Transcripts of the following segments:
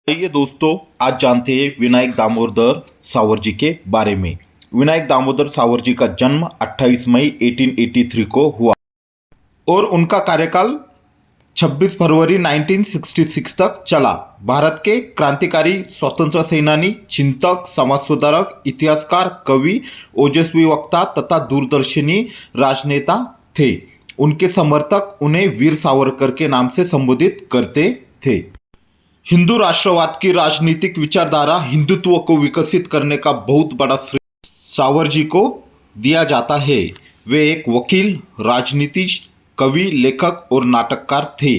आइए दोस्तों, आज जानते हैं विनायक दामोदर सावरजी के बारे में। विनायक दामोदर सावरजी का जन्म 28 मई 1883 को हुआ और उनका कार्यकाल 26 फरवरी 1966 तक चला। भारत के क्रांतिकारी, स्वतंत्र सेनानी, चिंतक, समाज सुधारक, इतिहासकार, कवि, ओजस्वी वक्ता तथा दूरदर्शी राजनेता थे। उनके समर्थक उन्हें वीर सावरकर के नाम से संबोधित करते थे। हिंदू राष्ट्रवाद की राजनीतिक विचारधारा हिंदुत्व को विकसित करने का बहुत बड़ा श्रेय सावरजी को दिया जाता है। वे एक वकील, राजनीतिज्ञ, कवि, लेखक और नाटककार थे।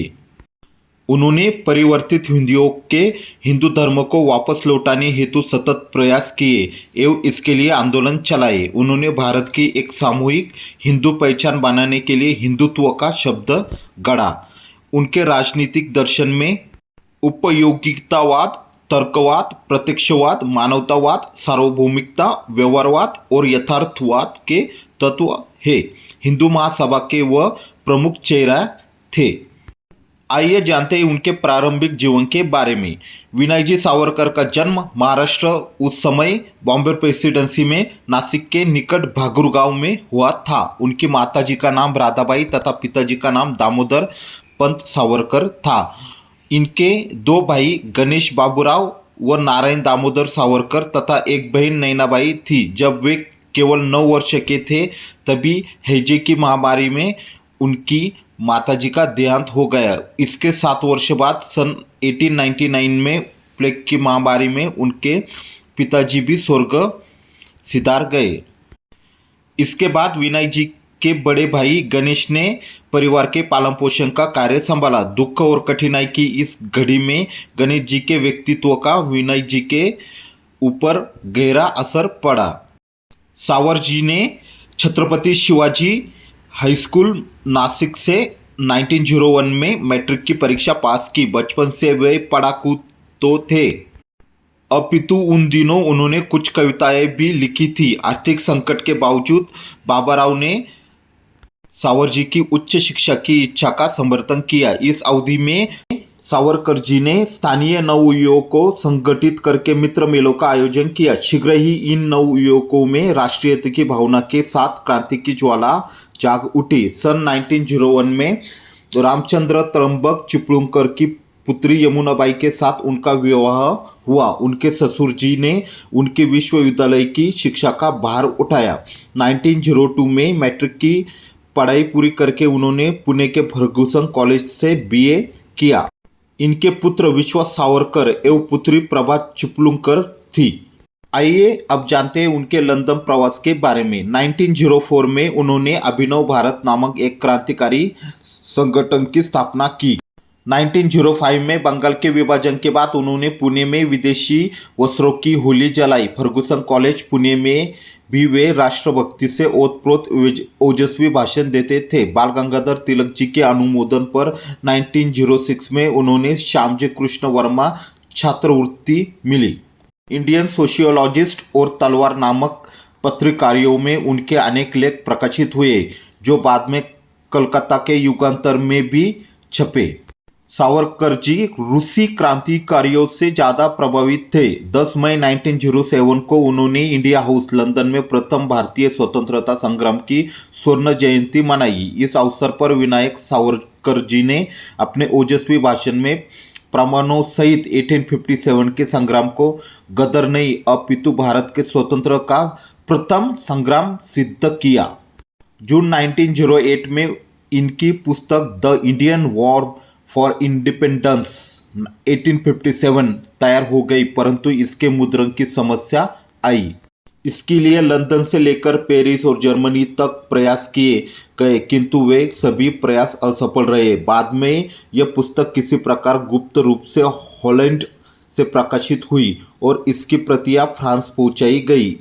उन्होंने परिवर्तित हिंदुओं के हिंदू धर्म को वापस लौटाने हेतु सतत प्रयास किए एवं इसके लिए आंदोलन चलाए। उन्होंने भारत की एक सामूहिक हिंदू पहचान बनाने के लिए हिंदुत्व का शब्द गढ़ा। उनके राजनीतिक दर्शन में उपयोगितावाद, तर्कवाद, प्रत्यक्षवाद, मानवतावाद, सार्वभौमिकता, व्यवहारवाद और यथार्थवाद के तत्व है। हिंदू महासभा के वह प्रमुख चेहरा थे। आइए जानते हैं उनके प्रारंभिक जीवन के बारे में। विनायक जी सावरकर का जन्म महाराष्ट्र, उस समय बॉम्बे प्रेसिडेंसी में नासिक के निकट भागुर गांव में हुआ था। उनकी माताजी का नाम राधाबाई तथा पिताजी का नाम दामोदर पंत सावरकर था। इनके दो भाई गणेश बाबूराव व नारायण दामोदर सावरकर तथा एक बहन नैनाबाई थी। जब वे केवल 9 वर्ष के थे तभी हैजे की महामारी में उनकी माताजी का देहांत हो गया। इसके 7 वर्ष बाद सन 1899 में प्लेग की महामारी में उनके पिताजी भी स्वर्ग सिधार गए। इसके बाद विनायक जी के बड़े भाई गणेश ने परिवार के पालन पोषण का कार्य संभाला। दुख और कठिनाई की इस घड़ी में गणेश जी के व्यक्तित्व का विनायक जी के ऊपर गहरा असर पड़ा। सावरजी ने छत्रपति शिवाजी हाई स्कूल नासिक से 1901 में मैट्रिक की परीक्षा पास की। बचपन से वे पढ़ाकू तो थे, अपितु उन दिनों उन्होंने कुछ कविताएं भी लिखी थी। आर्थिक संकट के बावजूद बाबाराव ने सावरजी की उच्च शिक्षा की इच्छा का समर्थन किया। इस अवधि में सावरकर जी ने स्थानीय नवयुवकों को संगठित करके मित्र मेलों का आयोजन किया। शीघ्र ही इन नवयुवकों में राष्ट्रीयता की भावना के साथ क्रांति की ज्वाला जाग उठी। सन 1901 में रामचंद्र त्र्यंबक चिपळूणकर की पुत्री यमुनाबाई के साथ उनका विवाह हुआ। उनके ससुर जी ने उनके विश्वविद्यालय की शिक्षा का भार उठाया। 1902 में मैट्रिक की पढ़ाई पूरी करके उन्होंने पुणे के फर्गुसन कॉलेज से बीए किया। इनके पुत्र विश्वास सावरकर एवं पुत्री प्रभा चिपळूणकर थी। आइए अब जानते हैं उनके लंदन प्रवास के बारे में। 1904 में उन्होंने अभिनव भारत नामक एक क्रांतिकारी संगठन की स्थापना की। 1905 में बंगाल के विभाजन के बाद उन्होंने पुणे में विदेशी वस्त्रों की होली जलाई। फर्गुसन कॉलेज पुणे में भी वे राष्ट्रभक्ति से ओतप्रोत ओजस्वी भाषण देते थे। बाल गंगाधर तिलक जी के अनुमोदन पर 1906 में उन्होंने श्यामजी कृष्ण वर्मा छात्रवृत्ति मिली। इंडियन सोशियोलॉजिस्ट और तलवार नामक पत्रिकारियों में उनके अनेक लेख प्रकाशित हुए, जो बाद में कलकत्ता के युगांतर में भी छपे। सावरकर जी रूसी क्रांतिकारियों से ज़्यादा प्रभावित थे। 10 मई 1907 को उन्होंने इंडिया हाउस लंदन में प्रथम भारतीय स्वतंत्रता संग्राम की स्वर्ण जयंती मनाई। इस अवसर पर विनायक सावरकर जी ने अपने ओजस्वी भाषण में प्रमाणों सहित 1857 के संग्राम को गदर नहीं अपितु भारत के स्वतंत्र का प्रथम संग्राम सिद्ध किया। जून 1908 में इनकी पुस्तक the Indian war for independence 1857 तैयार हो गई, परंतु इसके मुद्रण की समस्या आई। इसके लिए लंदन से लेकर पेरिस और जर्मनी तक प्रयास किए गए, किंतु वे सभी प्रयास असफल रहे। बाद में यह पुस्तक किसी प्रकार गुप्त रूप से हॉलैंड से प्रकाशित हुई और इसकी प्रतियां फ्रांस पहुंचाई गई।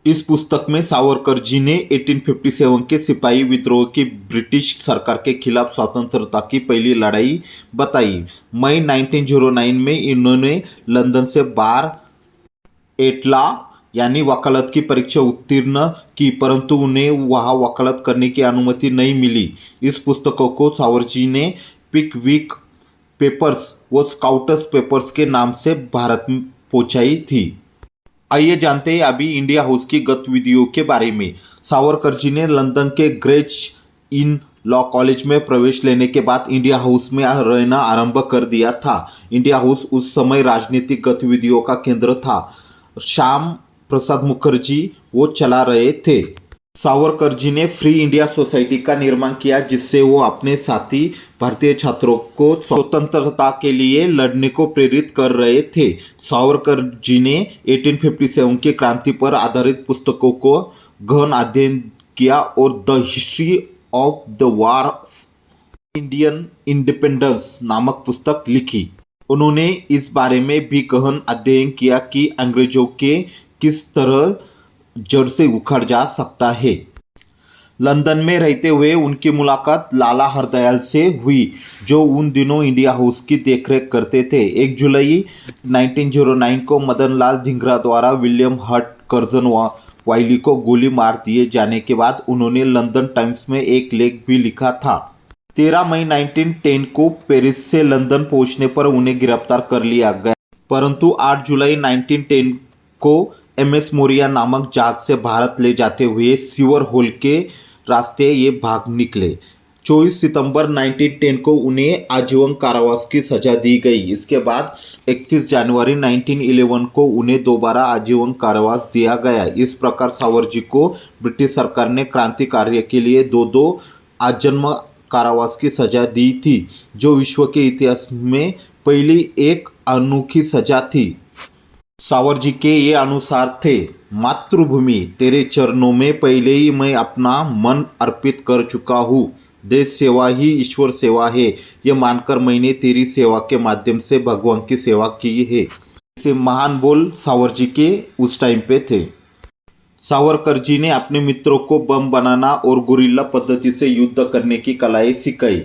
इस पुस्तक में सावरकर जी ने 1857 के सिपाही विद्रोह की ब्रिटिश सरकार के खिलाफ स्वतंत्रता की पहली लड़ाई बताई। मई 1909 में इन्होंने लंदन से बार एटला यानी वकालत की परीक्षा उत्तीर्ण की, परंतु उन्हें वहां वकालत करने की अनुमति नहीं मिली। इस पुस्तकों को सावरजी ने पिकविक पेपर्स व स्काउटर्स पेपर्स के नाम से भारत में पहुंचाई थी। आइए जानते हैं अभी इंडिया हाउस की गतिविधियों के बारे में। सावरकर जी ने लंदन के ग्रेज इन लॉ कॉलेज में प्रवेश लेने के बाद इंडिया हाउस में रहना आरंभ कर दिया था। इंडिया हाउस उस समय राजनीतिक गतिविधियों का केंद्र था। श्याम प्रसाद मुखर्जी वो चला रहे थे। सावरकर जी ने फ्री इंडिया सोसाइटी का निर्माण किया, जिससे वो अपने साथी भारतीय छात्रों को स्वतंत्रता के लिए लड़ने को प्रेरित कर रहे थे। सावरकर जी ने 1857 की क्रांति पर आधारित पुस्तकों को गहन अध्ययन किया और the history of the war Indian independence नामक पुस्तक लिखी। उन्होंने इस बारे में भी गहन अध्ययन किया कि अंग्रेजों के किस तरह जड़ से उखड़ जा सकता है। लंदन में रहते हुए उनकी मुलाकात लाला हरदयाल से हुई, जो उन दिनों इंडिया हाउस की देखरेख करते थे। 1 जुलाई 1909 को मदन लाल धिंगरा द्वारा विलियम हर्ट कर्जन वाइली को गोली मार दिए जाने के बाद उन्होंने लंदन टाइम्स में एक लेख भी लिखा था। 13 मई 1910 को पेरिस से लंदन पहुंचने पर उन्हें गिरफ्तार कर लिया गया, परंतु 8 जुलाई 1910 को MS मोरिया नामक जहाज से भारत ले जाते हुए सीवर होल के रास्ते ये भाग निकले। 24 सितंबर 1910 को उन्हें आजीवन कारावास की सजा दी गई। इसके बाद 31 जनवरी 1911 को उन्हें दोबारा आजीवन कारावास दिया गया। इस प्रकार सावरजी को ब्रिटिश सरकार ने क्रांति कार्य के लिए दो आजीवन कारावास की सजा दी थी, जो विश्व के इतिहास में पहली एक अनोखी सजा थी। सावरजी के ये अनुसार थे, मातृभूमि तेरे चरणों में पहले ही मैं अपना मन अर्पित कर चुका हूँ। देश सेवा ही ईश्वर सेवा है, ये मानकर मैंने तेरी सेवा के माध्यम से भगवान की सेवा की है। ऐसे महान बोल सावरजी के उस टाइम पे थे। सावरकर जी ने अपने मित्रों को बम बनाना और गुरिल्ला पद्धति से युद्ध करने की कलाएं सिखाई।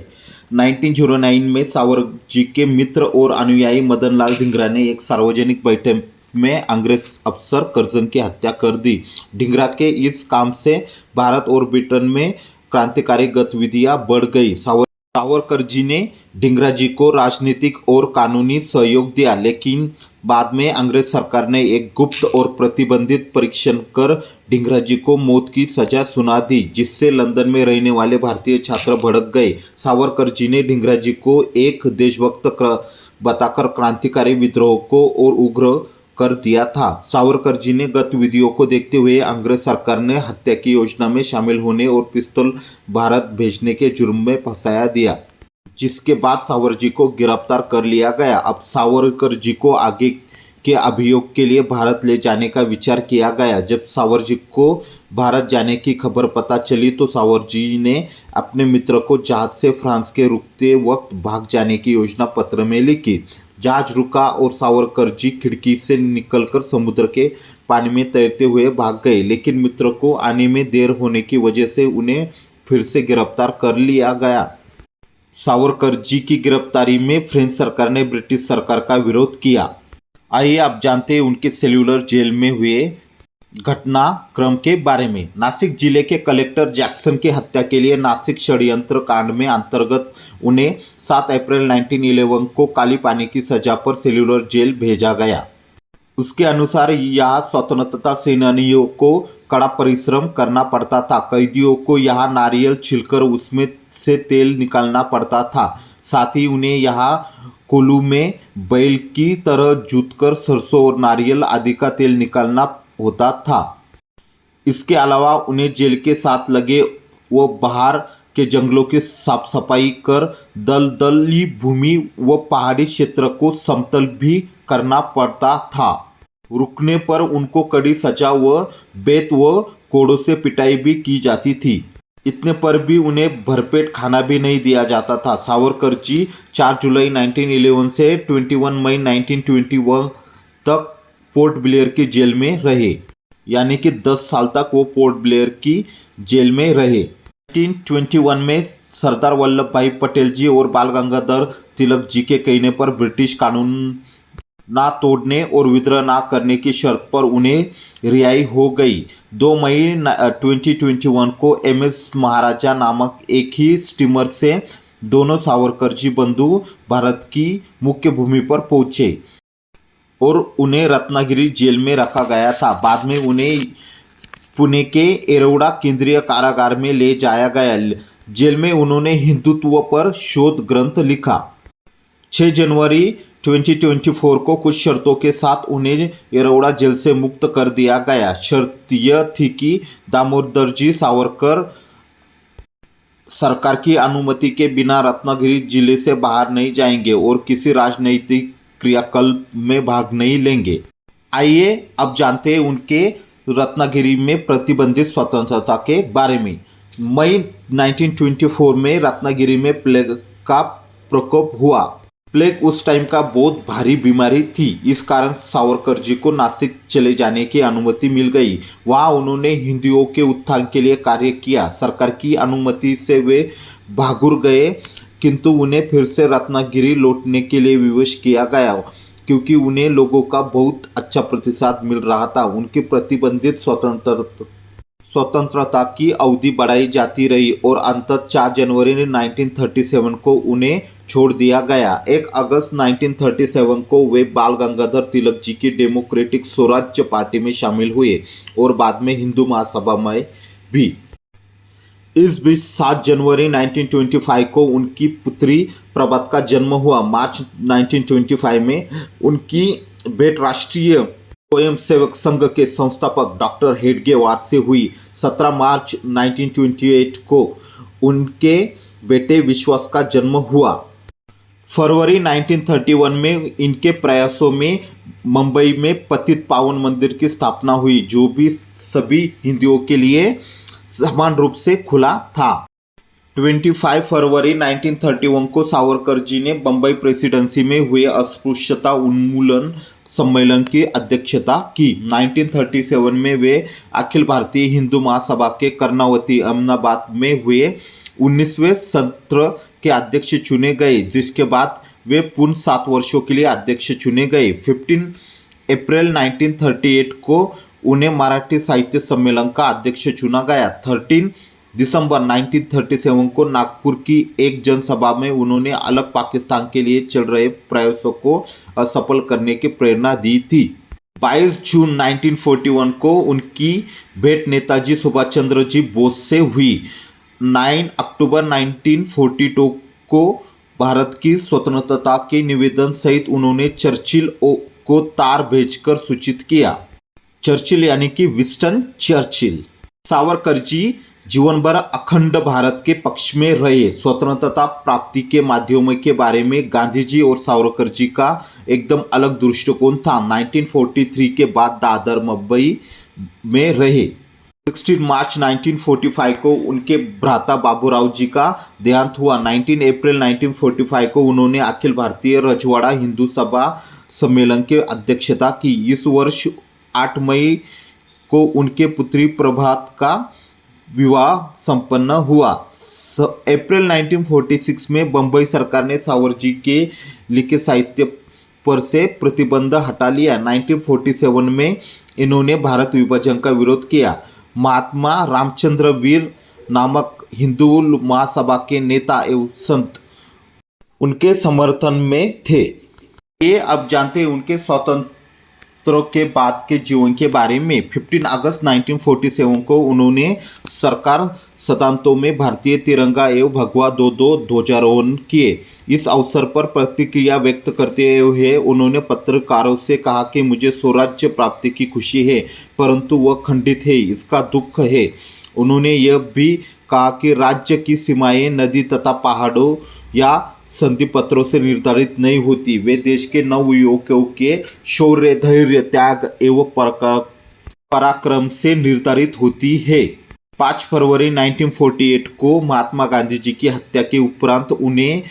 1909 में सावरजी के मित्र और अनुयायी मदन लाल धिंगरा ने एक सार्वजनिक बैठक में अंग्रेज अफसर कर्जन की हत्या कर दी। धिंगरा के इस काम से भारत और ब्रिटेन में क्रांतिकारी गतिविधियां बढ़ गई। सावरकर जी ने धिंगरा जी को राजनीतिक और कानूनी सहयोग दिया, लेकिन बाद में अंग्रेज सरकार ने एक गुप्त और प्रतिबंधित परीक्षण कर धिंगरा जी को मौत की सजा सुना दी, जिससे लंदन में रहने वाले भारतीय छात्र भड़क गए। सावरकर जी ने धिंगरा जी को एक देशभक्त बताकर क्रांतिकारी विद्रोह को और उग्र कर दिया था। सावरकर जी ने गतिविधियों को देखते हुए अंग्रेज सरकार ने हत्या की योजना में शामिल होने और पिस्तौल भारत भेजने के जुर्म में फंसाया दिया, जिसके बाद सावरकर जी को गिरफ्तार कर लिया गया। अब सावरकर जी को आगे के अभियोग के लिए भारत ले जाने का विचार किया गया। जब सावरकर जी को भारत जाने की खबर पता चली तो सावरकर जी ने अपने मित्र को जहाज से फ्रांस के रुकते वक्त भाग जाने की योजना पत्र में लिखी। जहाज रुका और सावरकर जी खिड़की से निकलकर समुद्र के पानी में तैरते हुए भाग गए, लेकिन मित्र को आने में देर होने की वजह से उन्हें फिर से गिरफ्तार कर लिया गया। सावरकर जी की गिरफ्तारी में फ्रेंच सरकार ने ब्रिटिश सरकार का विरोध किया। आइए आप जानते हैं उनके सेल्यूलर जेल में हुए घटनाक्रम के बारे में। नासिक जिले के कलेक्टर जैक्सन की हत्या के लिए नासिक षड्यंत्र कांड में अंतर्गत उन्हें 7 अप्रैल 1911 को काली पानी की सजा पर सेल्यूलर जेल भेजा गया। उसके अनुसार यहाँ स्वतंत्रता सेनानियों को कड़ा परिश्रम करना पड़ता था। कैदियों को यहाँ नारियल छिलकर उसमें से तेल निकालना पड़ता था। साथ ही उन्हें यहाँ कोल्हू में बैल की तरह जूतकर सरसों और नारियल आदि का तेल निकालना होता था। इसके अलावा उन्हें जेल के साथ लगे वो बाहर के जंगलों की साफ सफाई कर दलदली भूमि व पहाड़ी क्षेत्र को समतल भी करना पड़ता था। रुकने पर उनको कड़ी सजा व बेत व कोड़ों से पिटाई भी की जाती थी। इतने पर भी उन्हें भरपेट खाना भी नहीं दिया जाता था। सावरकर जी 4 जुलाई 1911 से 21 मई 1921 तक पोर्ट ब्लेयर की जेल में रहे, यानी कि 10 साल तक वो पोर्ट ब्लेयर की जेल में रहे। 1921 में सरदार वल्लभ भाई पटेल जी और बाल गंगाधर तिलक जी के कहने पर ब्रिटिश कानून ना तोड़ने और विद्रोह ना करने की शर्त पर उन्हें रिहाई हो गई। 2 मई 2021 को MS महाराजा नामक एक ही स्टीमर से दोनों सावरकरजी बंधु भारत की मुख्य भूमि पर पहुंचे और उन्हें रत्नागिरी जेल में रखा गया था। बाद में उन्हें पुणे के एरोडा केंद्रीय कारागार में ले जाया गया। जेल में उन्होंने हिंदुत्व पर शोध ग्रंथ लिखा। 6 जनवरी 2024 को कुछ शर्तों के साथ उन्हें एरोडा जेल से मुक्त कर दिया गया। शर्त यह थी कि दामोदरजी सावरकर सरकार की अनुमति के बिना रत्नागिरी जिले से बाहर नहीं जाएंगे और किसी राजनीतिक क्रियाकल्प में भाग नहीं लेंगे। आइए अब जानते हैं उनके रत्नागिरी में प्रतिबंधित स्वतंत्रता के बारे में। मई 1924 में रत्नागिरी में प्लेग का प्रकोप हुआ। प्लेग उस टाइम का बहुत भारी बीमारी थी। इस कारण सावरकर जी को नासिक चले जाने की अनुमति मिल गई। वहाँ उन्होंने हिंदुओं के उत्थान के लिए कार्य किया। सरकार की अनुमति से वे भागुर गए, किंतु उन्हें फिर से रत्नागिरी लौटने के लिए विवश किया गया क्योंकि उन्हें लोगों का बहुत अच्छा प्रतिसाद मिल रहा था। उनकी प्रतिबंधित स्वतंत्रता की अवधि बढ़ाई जाती रही और अंततः 4 जनवरी 1937 को उन्हें छोड़ दिया गया। 1 अगस्त 1937 को वे बाल गंगाधर तिलक जी की डेमोक्रेटिक स्वराज्य पार्टी में शामिल हुए और बाद में हिंदू महासभा में भी। इस बीच 7 जनवरी 1925 को उनकी पुत्री प्रभात का जन्म हुआ। मार्च 1925 में उनकी भेंट राष्ट्रीय स्वयंसेवक संघ के संस्थापक डॉक्टर हेडगेवार से हुई। 17 मार्च 1928 को उनके बेटे विश्वास का जन्म हुआ। फरवरी 1931 में इनके प्रयासों में मुंबई में पतित पावन मंदिर की स्थापना हुई, जो भी सभी हिंदुओं के लिए समान रूप से खुला था। 25 फरवरी 1931 को सावरकर जी ने बम्बई प्रेसिडेंसी में हुए अस्पृश्यता उन्मूलन सम्मेलन की अध्यक्षता की। 1937 में वे अखिल भारतीय हिंदू महासभा के कर्णावती अहमदाबाद में हुए 19वें सत्र के अध्यक्ष चुने गए, जिसके बाद वे पुनः 7 वर्षों के लिए अध्यक्ष चुने गए। 15 अप्रैल 1938 को उन्हें मराठी साहित्य सम्मेलन का अध्यक्ष चुना गया। 13 दिसंबर 1937 को नागपुर की एक जनसभा में उन्होंने अलग पाकिस्तान के लिए चल रहे प्रयासों को असफल करने की प्रेरणा दी थी। 22 जून 1941 को उनकी भेंट नेताजी सुभाष चंद्र जी बोस से हुई। 9 अक्टूबर 1942 को भारत की स्वतंत्रता के निवेदन सहित उन्होंने चर्चिल को तार भेजकर सूचित किया। चर्चिल यानी कि विंस्टन चर्चिल। सावरकर जी जीवन भर अखंड भारत के पक्ष में रहे। स्वतंत्रता प्राप्ति के माध्यमों के बारे में गांधी जी और सावरकर जी का एकदम अलग दृष्टिकोण था। 1943 के बाद दादर मुंबई में रहे। 16 मार्च 1945 को उनके भ्राता बाबूराव जी का देहांत हुआ। 19 अप्रैल 1945 को उन्होंने अखिल भारतीय रजवाड़ा हिंदू सभा सम्मेलन की अध्यक्षता की। इस वर्ष 8 मई को उनके पुत्री प्रभात का विवाह संपन्न हुआ। अप्रैल 1946 में बम्बई सरकार ने सावरकर जी के लिखे साहित्य पर से प्रतिबंध हटा लिया। 1947 में इन्होंने भारत विभाजन का विरोध किया। महात्मा रामचंद्र वीर नामक हिंदू महासभा के नेता एवं संत उनके समर्थन में थे। ये अब जानते हैं उनके स्वतंत्र के बाद के जीवन के बारे में। 15 अगस्त 1947 को उन्होंने सरकार सदांतों में भारतीय तिरंगा एवं भगवा दो ध्वजारोहण किए। इस अवसर पर प्रतिक्रिया व्यक्त करते हुए उन्होंने पत्रकारों से कहा कि मुझे स्वराज्य प्राप्ति की खुशी है, परंतु वह खंडित है, इसका दुख है। उन्होंने यह भी कहा कि राज्य की सीमाएं नदी तथा पहाड़ों या संधि पत्रों से निर्धारित नहीं होती, वे देश के नवयुवकों के शौर्य, धैर्य, त्याग एवं पराक्रम से निर्धारित होती है। 5 फरवरी 1948 को महात्मा गांधी जी की हत्या के उपरांत उन्हें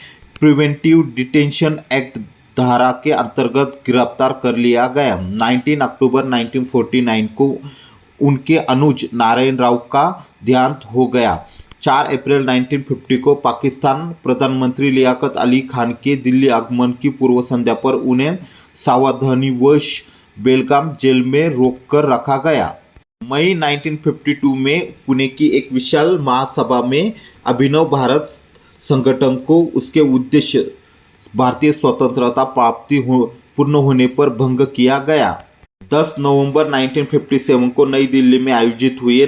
प्रिवेंटिव डिटेंशन एक्ट धारा के अंतर्गत गिरफ्तार कर लिया गया। 19 अक्टूबर 1949 को उनके अनुज नारायण राव का देहांत हो गया। 4 अप्रैल 1950 को पाकिस्तान प्रधानमंत्री लियाकत अली खान के दिल्ली आगमन की पूर्व संध्या पर उन्हें सावधानीवश बेलगाम जेल में रोककर रखा गया। मई 1952 में पुणे की एक विशाल महासभा में अभिनव भारत संगठन को उसके उद्देश्य भारतीय स्वतंत्रता पूर्ण होने पर भंग किया गया। 10 नवंबर 1957 को नई दिल्ली में आयोजित हुए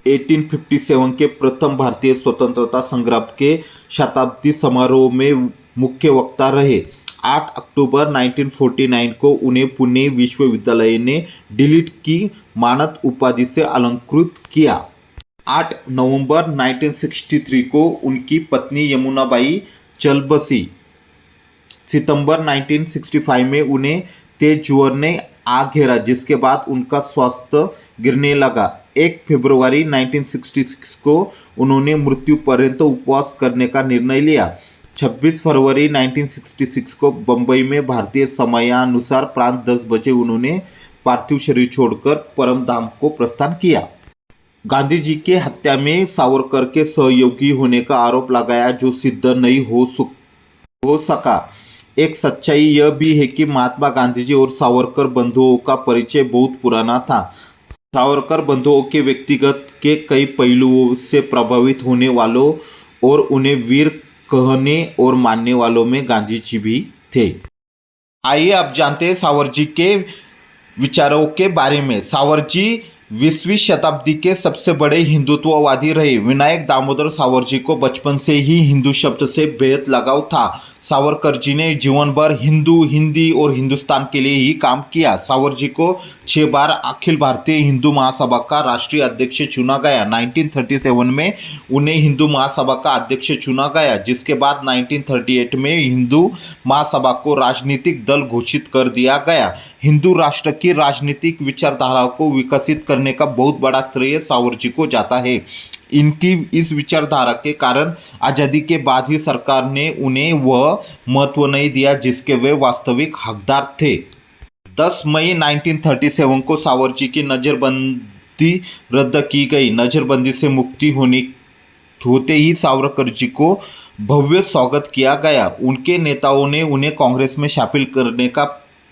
1857 के प्रथम भारतीय स्वतंत्रता संग्राम के शताब्दी समारोह में मुख्य वक्ता रहे। 8 अक्टूबर 1949 को उन्हें पुणे विश्वविद्यालय ने डीलिट की मानद उपाधि से अलंकृत किया। 8 नवंबर 1963 को उनकी पत्नी यमुनाबाई चल बसी। सितंबर 1965 में उन्हें तेज ज्वर ने आ घेरा, जिसके बाद उनका स्वास्थ्य गिरने लगा। 1 फरवरी 1966 को उन्होंने मृत्यु पर्यंत उपवास करने का निर्णय लिया। 26 फरवरी 1966 को बंबई में भारतीय समयानुसार प्रांत 10 बजे उन्होंने पार्थिव शरीर छोड़कर परम धाम को प्रस्थान किया। गांधी जी की हत्या में सावरकर के सहयोगी होने का आरोप लगाया, जो सिद्ध नहीं हो सका। एक सच्चाई यह भी है कि महात्मा गांधी जी और सावरकर बंधुओं का परिचय बहुत पुराना था। सावरकर बंधुओं के व्यक्तिगत के कई पहलुओं से प्रभावित होने वालों और उन्हें वीर कहने और मानने वालों में गांधी जी भी थे। आइए अब जानते हैं सावरकर जी के विचारों के बारे में। सावरकर जी 20वीं शताब्दी के सबसे बड़े हिंदुत्ववादी रहे। विनायक दामोदर सावरकर जी को बचपन से ही हिंदू शब्द से बेहद लगाव था। सावरकर जी ने जीवन भर हिंदू, हिंदी और हिंदुस्तान के लिए ही काम किया। सावरकर जी को 6 बार अखिल भारतीय हिंदू महासभा का राष्ट्रीय अध्यक्ष चुना गया। 1937 में उन्हें हिंदू महासभा का अध्यक्ष चुना गया, जिसके बाद 1938 में हिंदू महासभा को राजनीतिक दल घोषित कर दिया गया। हिंदू राष्ट्र की राजनीतिक विचारधारा को विकसित करने का बहुत बड़ा श्रेय सावरकर जी को जाता है। इनकी इस विचारधारा के कारण आज़ादी के बाद ही सरकार ने उन्हें वह महत्व नहीं दिया जिसके वे वास्तविक हकदार थे। 10 मई 1937 को सावरकर जी की नज़रबंदी रद्द की गई। नज़रबंदी से मुक्ति होते ही सावरकर जी को भव्य स्वागत किया गया। उनके नेताओं ने उन्हें कांग्रेस में शामिल करने का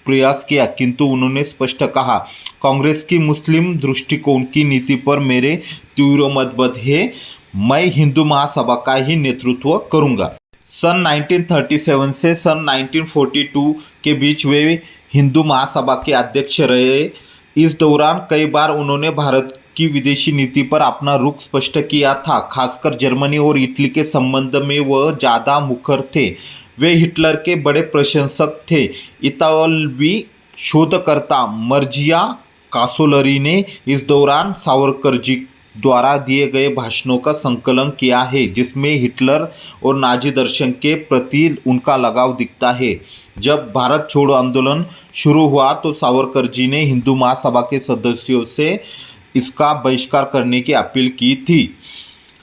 प्रयास किया, किंतु उन्होंने स्पष्ट कहा, कांग्रेस की मुस्लिम दृष्टिकोण की नीति पर मेरे तीव्र मतभेद है। मैं हिंदू महासभा का ही नेतृत्व करूंगा। सन 1937 से सन 1942 के बीच वे हिंदू महासभा के अध्यक्ष रहे। इस दौरान कई बार उन्होंने भारत की विदेशी नीति पर अपना रुख स्पष्ट किया था। खासकर जर्मनी और इटली के संबंध में वह ज़्यादा मुखर थे। वे हिटलर के बड़े प्रशंसक थे। इतालवी शोधकर्ता मर्जिया कासोलरी ने इस दौरान सावरकर जी द्वारा दिए गए भाषणों का संकलन किया है, जिसमें हिटलर और नाजी दर्शन के प्रति उनका लगाव दिखता है। जब भारत छोड़ो आंदोलन शुरू हुआ तो सावरकर जी ने हिंदू महासभा के सदस्यों से इसका बहिष्कार करने की अपील की थी।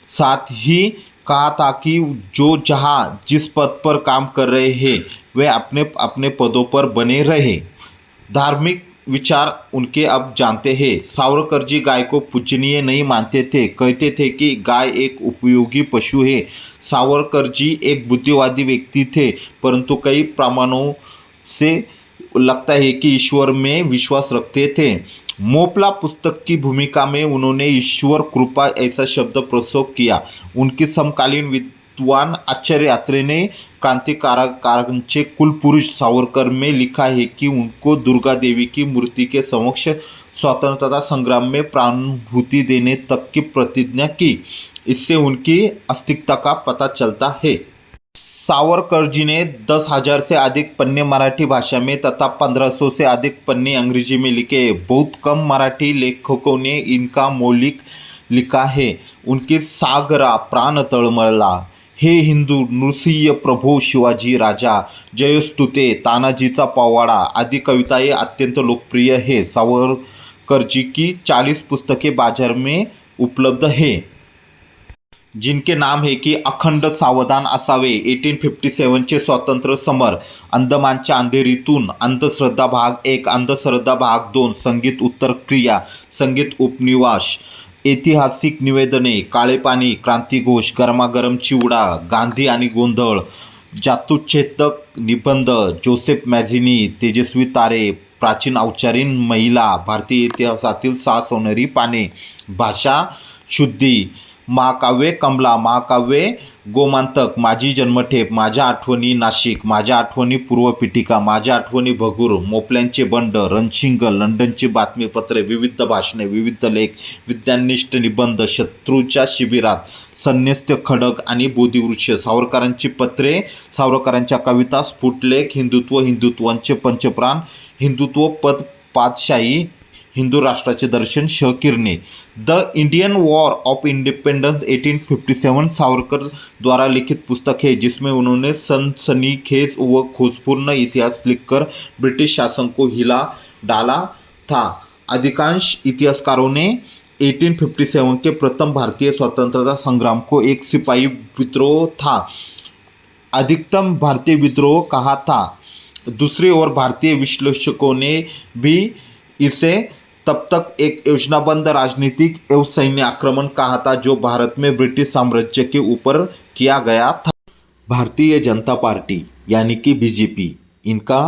साथ ही कहा था कि जो जहाँ जिस पद पर काम कर रहे हैं वे अपने अपने पदों पर बने रहे। धार्मिक विचार उनके अब जानते हैं। सावरकर जी गाय को पूजनीय नहीं मानते थे, कहते थे कि गाय एक उपयोगी पशु है। सावरकर जी एक बुद्धिवादी व्यक्ति थे, परंतु कई प्रमाणों से लगता है कि ईश्वर में विश्वास रखते थे। मोपला पुस्तक की भूमिका में उन्होंने ईश्वर कृपा ऐसा शब्द प्रयोग किया। उनके समकालीन विद्वान आचार्य यात्रे ने क्रांतिकारकांचे कुलपुरुष सावरकर में लिखा है कि उनको दुर्गा देवी की मूर्ति के समक्ष स्वतंत्रता संग्राम में प्राणाहुति देने तक की प्रतिज्ञा की। इससे उनकी अस्तित्व का पता चलता है। सावरकर जी ने 10,000 से अधिक पन्ने मराठी भाषा में तथा 1500 से अधिक पन्ने अंग्रेजी में लिखे। बहुत कम मराठी लेखकों ने इनका मौलिक लिखा है। उनके सागरा प्राण तळमळला, हे हिंदू, नृसिंह प्रभो शिवाजी राजा, जयस्तुते, तानाजीचा पवाडा आदि कविताएं अत्यंत लोकप्रिय है। सावरकर जी की 40 पुस्तकें बाजार में उपलब्ध है, जिनके नाम है की अखंड सावधान असावे, 1857 चे स्वातंत्र्य समर, अंदमानच्या अंधेरीतून, अंधश्रद्धा भाग 1, अंधश्रद्धा भाग 2, संगीत उत्तर क्रिया, संगीत उपनिवास, ऐतिहासिक निवेदने, काळे पाणी, क्रांतिघोष, गरमागरम चिवडा, गांधी आणि गोंधळ, जातुचेतक निबंध, जोसेफ मॅझिनी, तेजस्वी तारे, प्राचीन औपचारिक महिला, भारतीय इतिहासातील 6 सोनेरी पाने, भाषा शुद्धी, महाकाव्य कमला, महाकाव्य गोमांतक, माझी जन्मठेप, माझ्या आठवणी नाशिक, माझ्या आठवणी पूर्वपीठिका, माझ्या आठवणी भगूर, मोपल्यांचे बंड, रणशिंग, लंडनची बातमीपत्रे, विविध भाषणे, विविध लेख, विद्यानिष्ठ निबंध, शत्रूच्या शिबिरात, संन्यस्त खडक आणि बोधिवृक्ष, सावरकरांची पत्रे, सावरकरांच्या कविता, स्फुटलेख, हिंदुत्वांचे पंचप्राण, हिंदुत्व पद पातशाही, हिंदू राष्ट्राचे दर्शन, किरणे, the Indian war of independence 1857 Savarkar द्वारा लिखित पुस्तक है जिसमें उन्होंने सनसनीखेज व खोजपूर्ण इतिहास लिखकर ब्रिटिश शासन को हिला डाला था। अधिकांश इतिहासकारों ने 1857 के प्रथम भारतीय स्वतंत्रता संग्राम को एक सिपाही विद्रोह था, अधिकतम भारतीय विद्रोह कहा था। दूसरी ओर भारतीय विश्लेषकों ने भी इसे तब तक एक योजनाबद्ध राजनीतिक एवं सैन्य आक्रमण कहा था जो भारत में ब्रिटिश साम्राज्य के ऊपर किया गया था। भारतीय जनता पार्टी यानी कि बीजेपी, इनका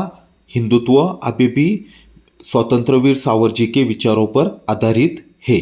हिंदुत्व अभी भी स्वतंत्रवीर सावरजी के विचारों पर आधारित है।